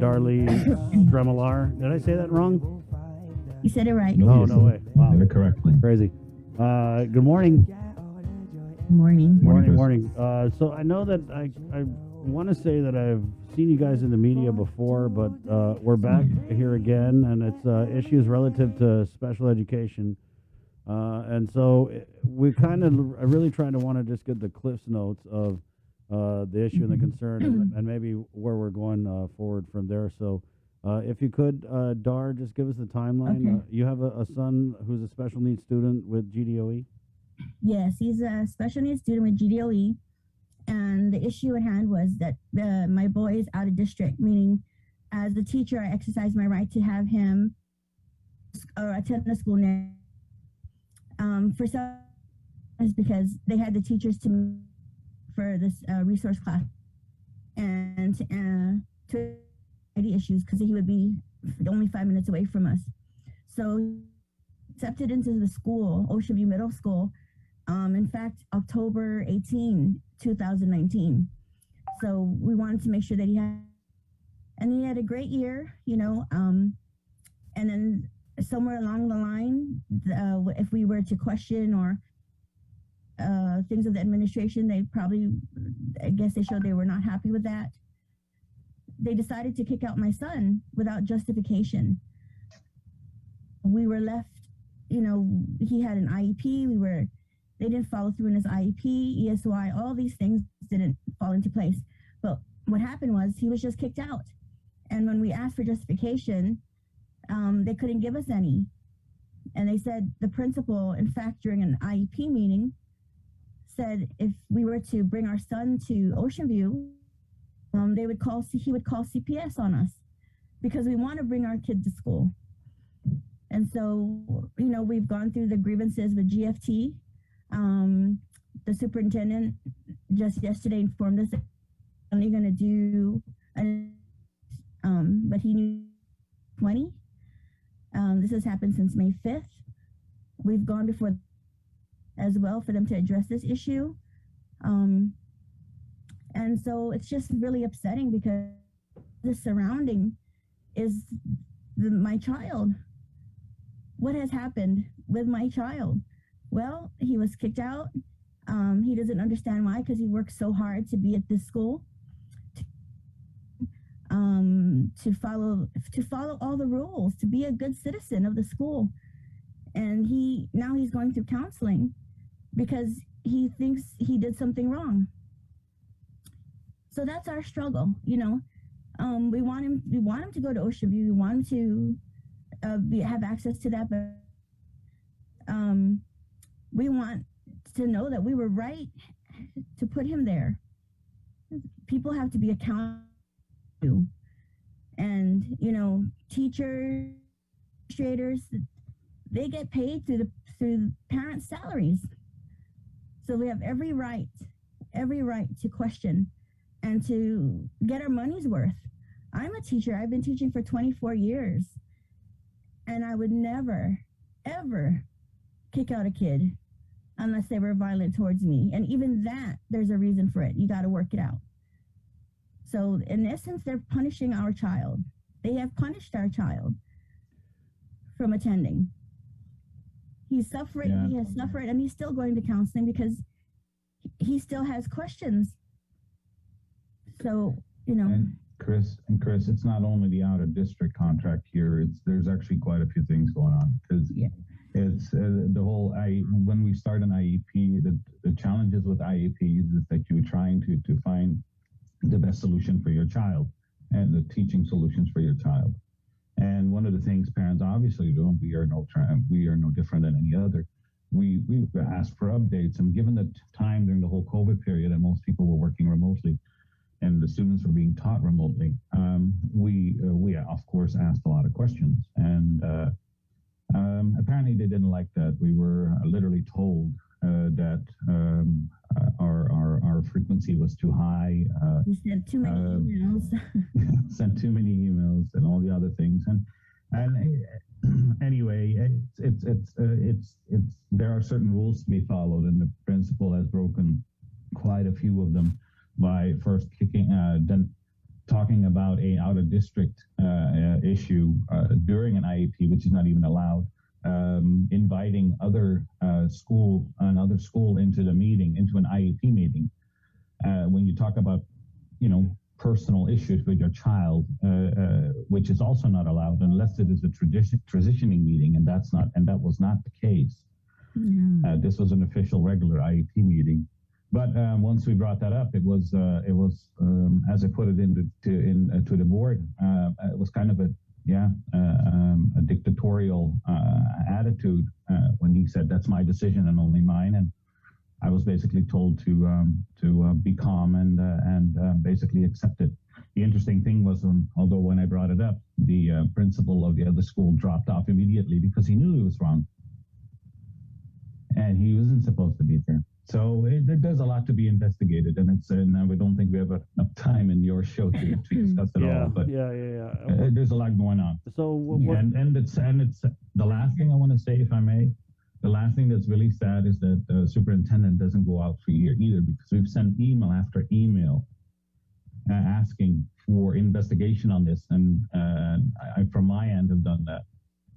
Darlene Dremelar. Did I say that wrong? You said it right. No, no way. Wow. Did it correctly. Crazy. Good morning. Good morning. Morning. So I know that I want to say that I've seen you guys in the media before, but we're back here again, and it's issues relative to special education. And so we kind of really trying to want to just get the Cliff's notes of the issue and the concern, and maybe where we're going forward from there. So if you could, Dar, just give us the timeline. Okay. You have a son who's a special needs student with GDOE? Yes, he's a special needs student with GDOE. And the issue at hand was that my boy is out of district, meaning as a teacher, I exercise my right to have him attend the school now. For some, is because they had the teachers to for this resource class and to ID issues because he would be only 5 minutes away from us. So accepted into the school, Ocean View Middle School. In fact, October 18, 2019. So we wanted to make sure that he had a great year, and then somewhere along the line, if we were to question or things of the administration, I guess they showed they were not happy with that. They decided to kick out my son without justification. We were left, he had an IEP, they didn't follow through in his IEP, ESY, all these things didn't fall into place. But what happened was he was just kicked out. And when we asked for justification, they couldn't give us any. And they said the principal, in fact, during an IEP meeting, said if we were to bring our son to Ocean View, he would call CPS on us because we want to bring our kid to school. And so, we've gone through the grievances with GFT. The superintendent just yesterday informed us that he's only going to do, but he knew 20. This has happened since May 5th. We've gone before as well for them to address this issue. And so it's just really upsetting because the surrounding is my child. What has happened with my child? Well, he was kicked out. He doesn't understand why, because he worked so hard to be at this school, to follow all the rules, to be a good citizen of the school. And now he's going through counseling because he thinks he did something wrong. So that's our struggle, We want him to go to Ocean View. We want him to have access to that, but we want to know that we were right to put him there. People have to be accountable. And, teachers, administrators, they get paid through parents' salaries. So we have every right to question and to get our money's worth. I'm a teacher. I've been teaching for 24 years. And I would never, ever kick out a kid unless they were violent towards me. And even that, there's a reason for it. You got to work it out. So in essence, they're punishing our child. They have punished our child from attending. He's suffering, He has suffered, and he's still going to counseling because he still has questions. So, And Chris, it's not only the out of district contract here. There's actually quite a few things going on because it's the whole when we start an IEP, the challenges with IEPs is that you're trying to find the best solution for your child and the teaching solutions for your child. And one of the things parents obviously do, we are no different than any other. We ask for updates, and given the time during the whole COVID period, and most people were working remotely, and the students were being taught remotely, we of course asked a lot of questions, and apparently they didn't like that. We were literally told that our frequency was too high. We sent too many emails. Sent too many emails and all the other things, and anyway, it's there are certain rules to be followed, and the principal has broken quite a few of them by first talking about a out of district issue during an IEP, which is not even allowed. Inviting another school into the meeting, into an IEP meeting. When you talk about, personal issues with your child, which is also not allowed unless it is a transitioning meeting, and that was not the case. Yeah. This was an official regular IEP meeting. But once we brought that up, it was as I put it to the board, it was kind of a dictatorial attitude when he said, "That's my decision and only mine." And I was basically told to be calm and basically accept it. The interesting thing was, although when I brought it up, the principal of the other school dropped off immediately because he knew he was wrong, and he wasn't supposed to be there. So there's a lot to be investigated, and we don't think we have enough time in your show to discuss it all. But there's a lot going on. So it's the last thing I want to say, if I may. The last thing that's really sad is that the superintendent doesn't go out for a year either, because we've sent email after email asking for investigation on this, and I, from my end, have done that.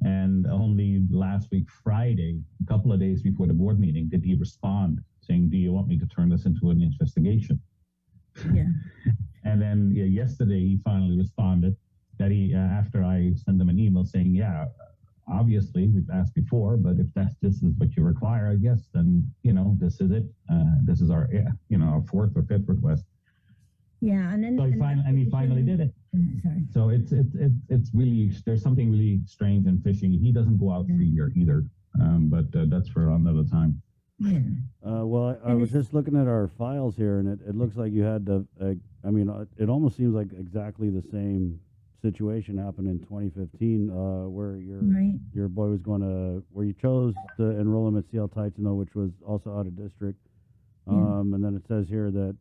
And only last week, Friday, a couple of days before the board meeting, did he respond saying, "Do you want me to turn this into an investigation?" Yeah. And then yesterday, he finally responded that after I sent him an email saying, "Yeah, obviously we've asked before, but if this is what you require, I guess, then, this is it. This is our, our fourth or fifth request." Yeah. And then he finally did it. Sorry. So it's really, there's something really strange and fishy. He doesn't go out for a year either, but that's for another time. Yeah. Well, I was just looking at our files here, and it looks like you had to. It almost seems like exactly the same situation happened in 2015, where your boy was where you chose to enroll him at CL Titano, which was also out of district. And then it says here that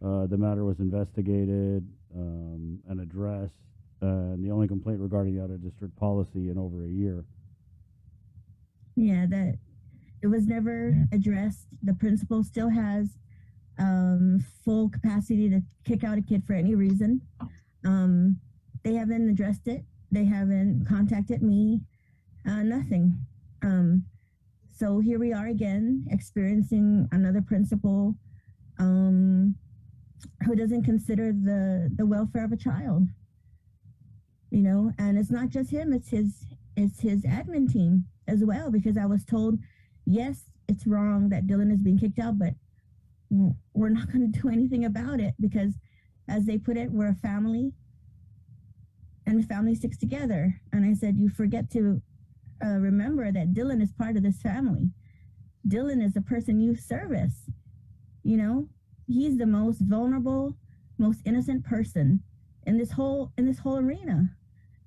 the matter was investigated and addressed, and the only complaint regarding the out of district policy in over a year. Yeah, that it was never addressed. The principal still has full capacity to kick out a kid for any reason. They haven't addressed it. They haven't contacted me. Nothing. So here we are again, experiencing another principal who doesn't consider the welfare of a child. And it's not just him; it's his admin team as well. Because I was told, yes, it's wrong that Dylan is being kicked out, but we're not going to do anything about it because, as they put it, we're a family. And the family sticks together. And I said, you forget to remember that Dylan is part of this family. Dylan is a person you service. He's the most vulnerable, most innocent person in this whole arena.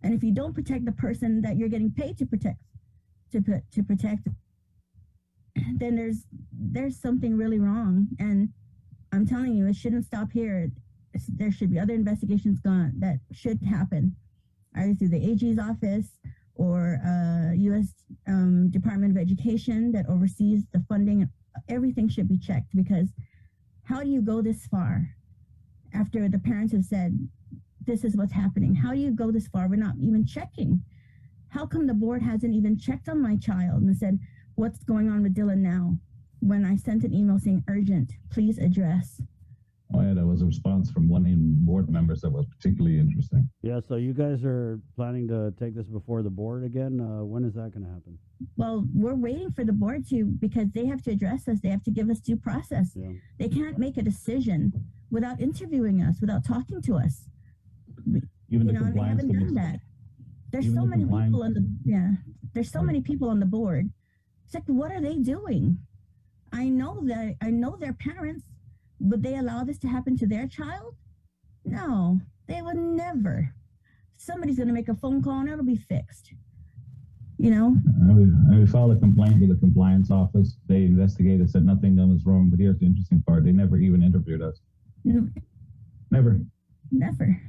And if you don't protect the person that you're getting paid to protect, then there's something really wrong. And I'm telling you, it shouldn't stop here. There should be other investigations that should happen, either through the AG's office or U.S. Department of Education that oversees the funding. Everything should be checked, because how do you go this far after the parents have said, this is what's happening? How do you go this far? We're not even checking. How come the board hasn't even checked on my child and said, what's going on with Dylan now? When I sent an email saying urgent, please address. Oh yeah, that was a response from one of the board members that was particularly interesting. Yeah, so you guys are planning to take this before the board again. When is that going to happen? Well, we're waiting for the board because they have to address us. They have to give us due process. Yeah. They can't make a decision without interviewing us, without talking to us. Even the and they haven't done that. There's so many people there's so many people on the board. It's like, what are they doing? I know their parents. Would they allow this to happen to their child? No, they would never. Somebody's going to make a phone call and it'll be fixed. We filed a complaint with the compliance office. They investigated, said nothing was wrong. But here's the interesting part: they never even interviewed us. No. Never. Nothing.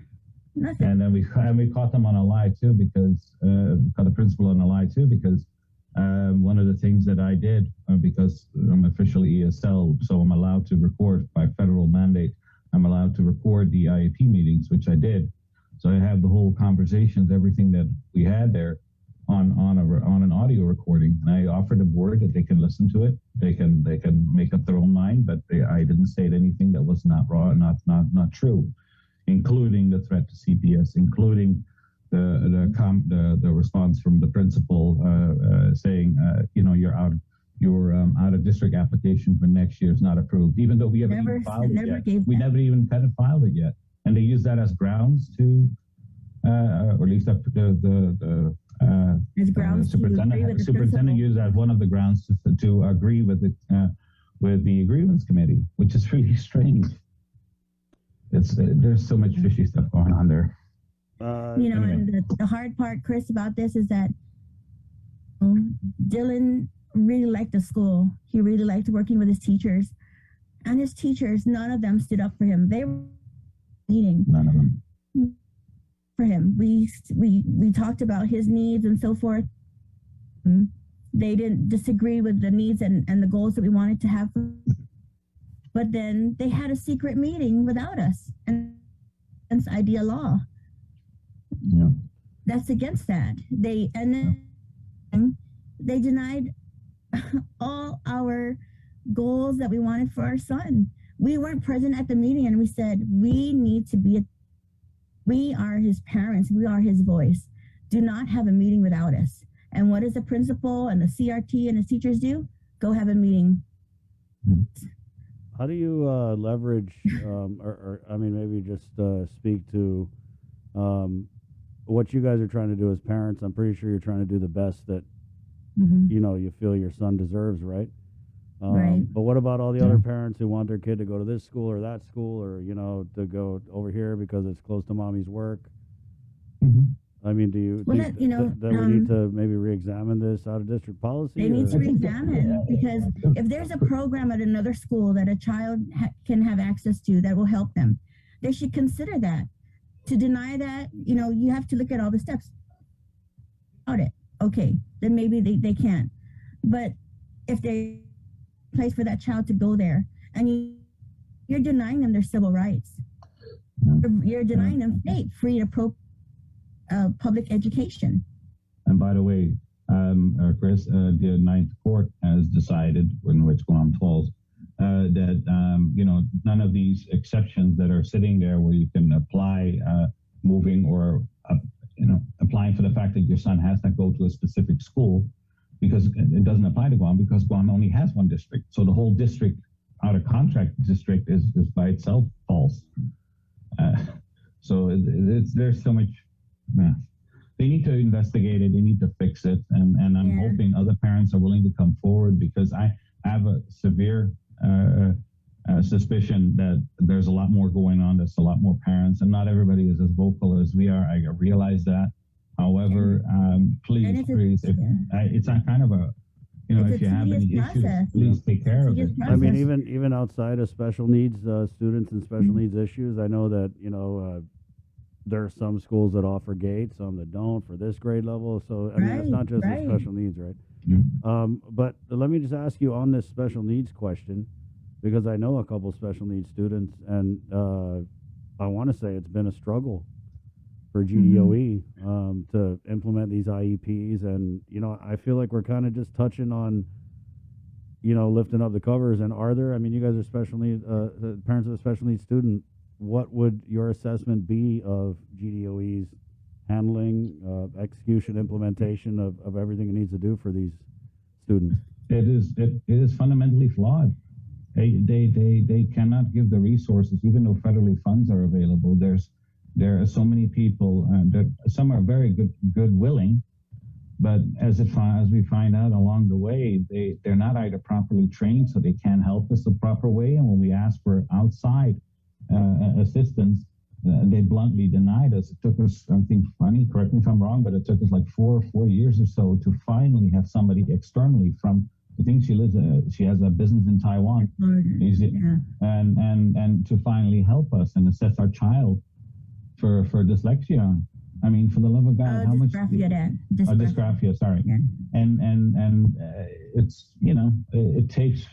And then we caught them on a lie too, because caught the principal on a lie too, because one of the things that I did, because I'm officially ESL, so I'm allowed to record by federal mandate I'm allowed to record the IEP meetings, which I did. So I have the whole conversations, everything that we had there on an audio recording. And I offered the board that they can listen to it. They can make up their own mind, but I didn't state anything that was not raw, not true, including the threat to CPS, including the response from the principal saying, your out of district application for next year is not approved, even though we haven't even filed it yet. We never even filed it yet, and they use that as grounds to, or at least up to the superintendent used as one of the grounds to agree with the grievance committee, which is really strange. There's so much fishy stuff going on there. Anyway. And the hard part, Chris, about this is that Dylan really liked the school. He really liked working with his teachers. And his teachers, none of them stood up for him. They were meeting. None of them. For him. We talked about his needs and so forth. They didn't disagree with the needs and the goals that we wanted to have. But then they had a secret meeting without us. And it's IDEA law. Yeah. That's against that. They denied all our goals that we wanted for our son. We weren't present at the meeting, and we said we are his parents, we are his voice. Do not have a meeting without us. And what does the principal and the CRT and the teachers do? Go have a meeting. How do you leverage, or I mean, maybe just speak to what you guys are trying to do as parents? I'm pretty sure you're trying to do the best that you feel your son deserves, right? Right. But what about all the other parents who want their kid to go to this school or that school, or to go over here because it's close to mommy's work? I mean, do you think that we need to maybe re-examine this out-of-district policy? They need to re-examine, because if there's a program at another school that a child can have access to that will help them, they should consider that. To deny that, you have to look at all the steps. Okay, then maybe they can't. But if they place for that child to go there, and you're denying them their civil rights, you're denying them free to public education. And by the way, Chris, the Ninth Court has decided, in which Guam falls, that none of these exceptions that are sitting there where you can apply moving or applying for the fact that your son has to go to a specific school, because it doesn't apply to Guam, because Guam only has one district. So the whole district, out of contract district, is by itself false. So there's so much. They need to investigate it. They need to fix it, and I'm hoping other parents are willing to come forward, because I have a severe suspicion that there's a lot more going on. There's a lot more parents, and not everybody is as vocal as we are. I realize that. However, please, it's not kind of a, if you have any issues, please take care of it. I mean, even outside of special needs students and special needs issues, I know that there are some schools that offer GATE, some that don't for this grade level. So I mean, it's not just the special needs, right? But let me just ask you on this special needs question, because I know a couple special needs students, and I want to say it's been a struggle for GDOE to implement these IEPs. And, I feel like we're kind of just touching on, lifting up the covers. And are there, I mean, you guys are special needs, parents of a special needs student. What would your assessment be of GDOE's handling, execution, implementation of everything it needs to do for these students? It is fundamentally flawed. They cannot give the resources, even though federally funds are available. There are so many people, some are very good willing, but as we find out along the way, they're not either properly trained, so they can't help us the proper way. And when we ask for outside assistance, they bluntly denied us. It took us, I think, correct me if I'm wrong, but it took us like 4 years or so to finally have somebody externally from, I think she has a business in Taiwan, and to finally help us and assess our child for dyslexia. I mean, for the love of God, how much? Dysgraphia, Dad. Dysgraphia, sorry. Yeah. And it's, you know, it takes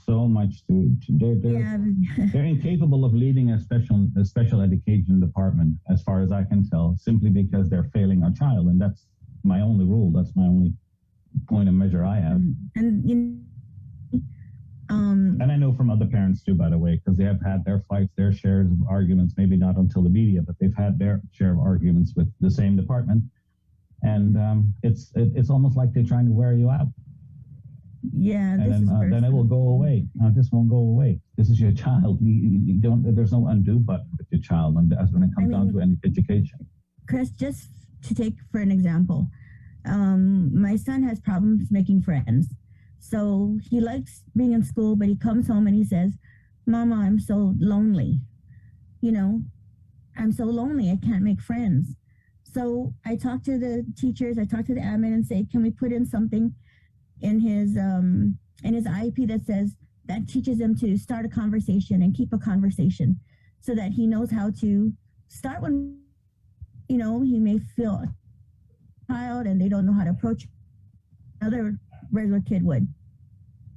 so much to they're incapable of leading a special education department, as far as I can tell, simply because they're failing our child, and that's my only rule. That's my only point of measure I have. And you know, and I know from other parents too, by the way, because they have had their fights, their shares of arguments, maybe not until the media, but they've had their share of arguments with the same department. And it's almost like they're trying to wear you out. Yeah, and then it will go away. No, this won't go away. This is your child. You don't. There's no undo button with your child when it comes down to any education. Chris, just to take for an example, my son has problems making friends. So he likes being in school, but he comes home and he says, "Mama, I'm so lonely. You know, I'm so lonely. I can't make friends." So I talk to the teachers, I talk to the admin and say, "Can we put in something in his IEP that teaches him to start a conversation and keep a conversation, so that he knows how to start when, you know, he may feel a child and they don't know how to approach another regular kid would."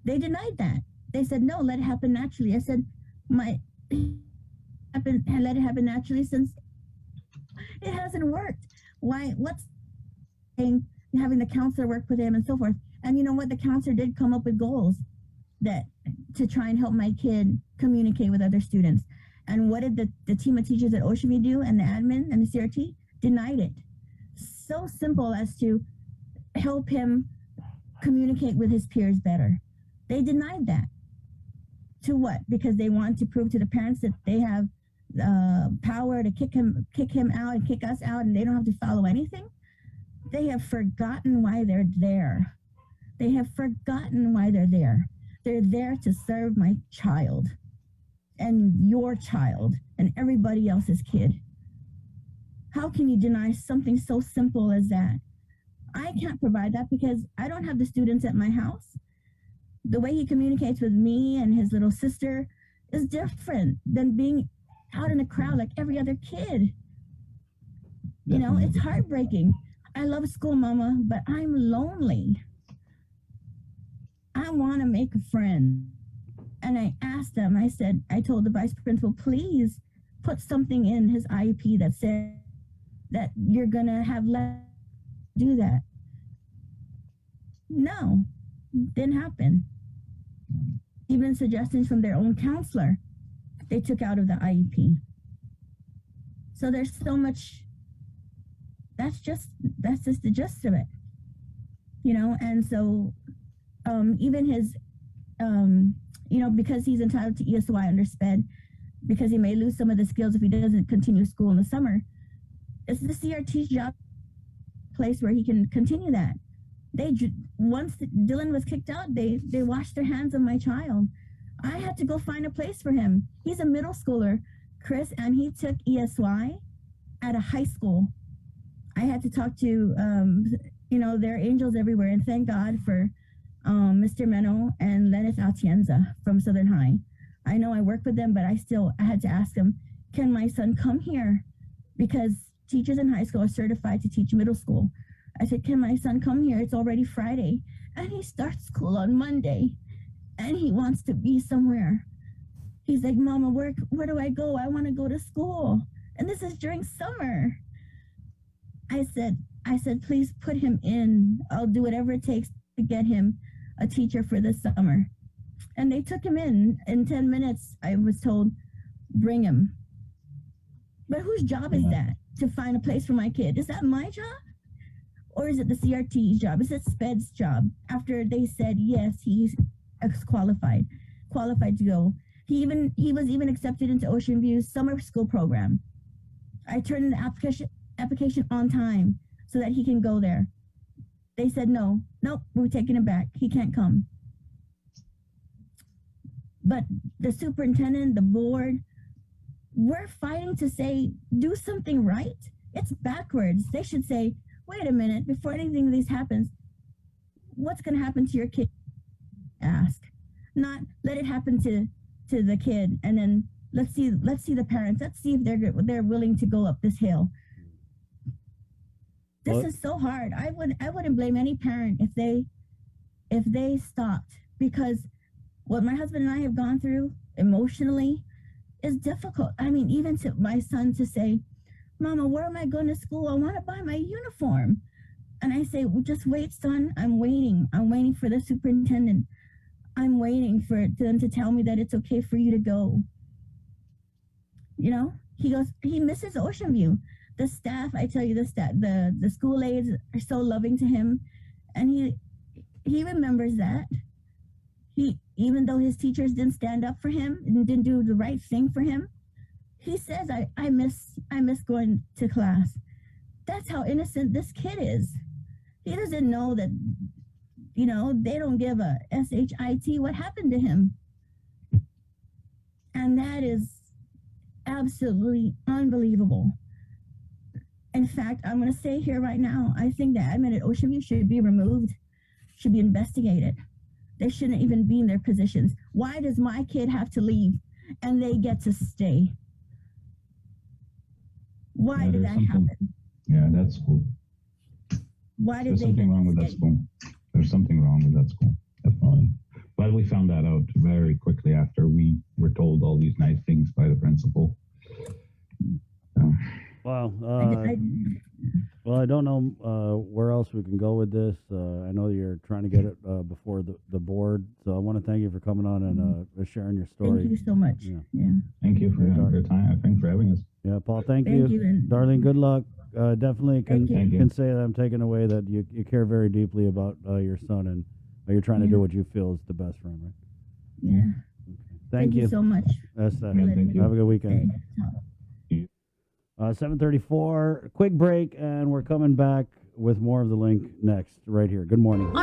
They denied that. They said, "No, let it happen naturally." I said, let it happen naturally, since it hasn't worked. Why? What's saying having the counselor work with him and so forth? And you know what? The counselor did come up with goals that to try and help my kid communicate with other students. And what did the team of teachers at Ocean View do, and the admin and the CRT? Denied it. So simple as to help him communicate with his peers better. They denied that. To what? Because they want to prove to the parents that they have power to kick him out and kick us out, and they don't have to follow anything. They have forgotten why they're there. They have forgotten why they're there. They're there to serve my child and your child and everybody else's kid. How can you deny something so simple as that? I can't provide that because I don't have the students at my house. The way he communicates with me and his little sister is different than being out in a crowd like every other kid. You know, it's heartbreaking. I love school, Mama, but I'm lonely. I want to make a friend. And I asked them, I told the vice principal, please put something in his IEP that said that you're going to have do that. No, didn't happen. Even suggestions from their own counselor, they took out of the IEP. So there's so much, that's just the gist of it, you know. And so even his, you know, because he's entitled to ESY under SPED, because he may lose some of the skills if he doesn't continue school in the summer, it's the CRT's job place where he can continue that. Once Dylan was kicked out, they washed their hands of my child. I had to go find a place for him. He's a middle schooler, Chris, and he took ESY at a high school. I had to talk to, you know, there are angels everywhere, and thank God for Mr. Meno and Lennis Atienza from Southern High. I know I work with them, but I had to ask him, can my son come here? Because teachers in high school are certified to teach middle school. I said, can my son come here? It's already Friday, and he starts school on Monday, and he wants to be somewhere. He's like, Mama, where do I go? I want to go to school. And this is during summer. I said, please put him in. I'll do whatever it takes to get him a teacher for this summer. And they took him in 10 minutes. I was told, bring him. But whose job is that, to find a place for my kid? Is that my job? Or is it the CRT's job? Is it SPED's job? After they said, yes, he's qualified to go. He was even accepted into Ocean View's summer school program. I turned in the application on time so that he can go there. They said, nope, we're taking him back. He can't come. But the superintendent, the board, we're fighting to say, do something right. It's backwards. They should say, wait a minute, before anything of these happens, what's going to happen to your kid? Ask. Not let it happen to the kid, and then let's see the parents. Let's see if they're willing to go up this hill. This Well- is so hard. I wouldn't blame any parent if they stopped, because what my husband and I have gone through emotionally is difficult. I mean, even to my son to say, Mama, where am I going to school? I want to buy my uniform. And I say, well, just wait, son. I'm waiting. I'm waiting for the superintendent. I'm waiting for them to tell me that it's okay for you to go. You know, he goes, he misses Ocean View. The staff, I tell you, the school aides are so loving to him, and he remembers that. Even though his teachers didn't stand up for him and didn't do the right thing for him, he says, I miss going to class. That's how innocent this kid is. He doesn't know that, you know, they don't give a SHIT what happened to him. And that is absolutely unbelievable. In fact, I'm going to say here right now, I think that admin at Ocean View should be removed, should be investigated. They shouldn't even be in their positions. Why does my kid have to leave and they get to stay? Why did that happen? Yeah, that's school. Why did There's something wrong with that school. There's something wrong with that school, definitely. But we found that out very quickly after we were told all these nice things by the principal. Wow. Well, I don't know where else we can go with this. I know you're trying to get it before the board, so I want to thank you for coming on and sharing your story. Thank you so much. Yeah. Thank you for your time. Thanks for having us. Yeah, Paul, thank Thank you. you. And Darlene, good luck. Definitely Thank you. can say that I'm taking away that you care very deeply about your son, and you're trying to do what you feel is the best for him, right? yeah. Thank you. So much. That's that. Yeah, thank you. Have a good weekend. Okay. 7:34, quick break, and we're coming back with more of the link next, right here. Good morning.